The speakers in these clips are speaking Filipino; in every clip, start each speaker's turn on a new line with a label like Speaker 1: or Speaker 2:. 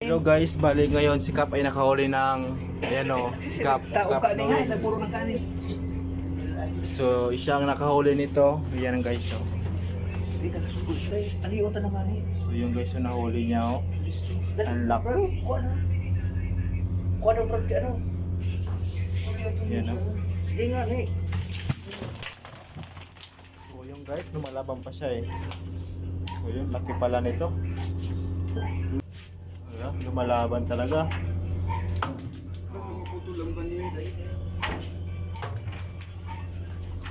Speaker 1: Hello guys, bali ngayon si Kap ay nakahuli ng ayan o, si Kap.
Speaker 2: Tao ka ni ay nagpuro ng kanin.
Speaker 1: So, siya ang nakahuli nito. Ayan guys o.
Speaker 2: Dito na school guys. Aliw ta naman eh.
Speaker 1: So, yung guys yung nahuli niya o. Ang laki.
Speaker 2: Kuha na. Kuha na bro, ano?
Speaker 1: Ayan o.
Speaker 2: Hindi nga ni.
Speaker 1: So, yung guys, lumalaban pa siya eh. So, yung laki pala nito. Ayan, lumalaban talaga.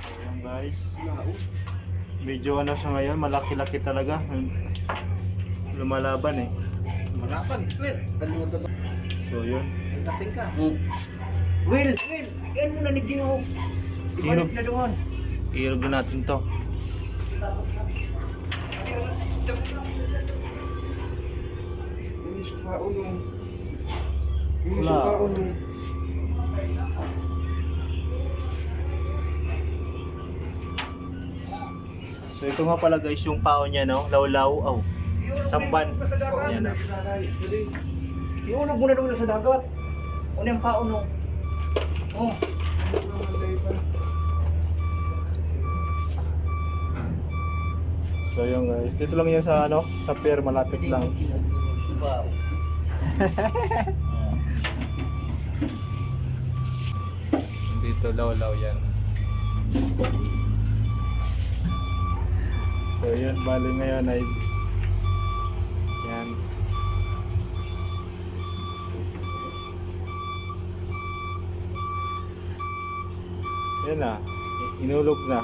Speaker 1: So, yung guys. Medyo ano siya ngayon, malaki-laki talaga. Lumalaban eh.
Speaker 2: Malapan, clear.
Speaker 1: So, yun.
Speaker 2: Dating ka. Will, yan mo na ni Gino. Ibalik na doon.
Speaker 1: I-irog na natin to. Wala. So ito nga pala guys yung pao niya no, lawlaw, oh. Samban. Yan na.
Speaker 2: Iulog mo na doon sa dagat. Ano yung pao no? Oh.
Speaker 1: So yun guys, dito lang yan sa ano, sa pier, malapit lang.
Speaker 2: Wow.
Speaker 1: Dito lawlaw yan. So yun, bali ngayon ay yan. Yan na, inulog na.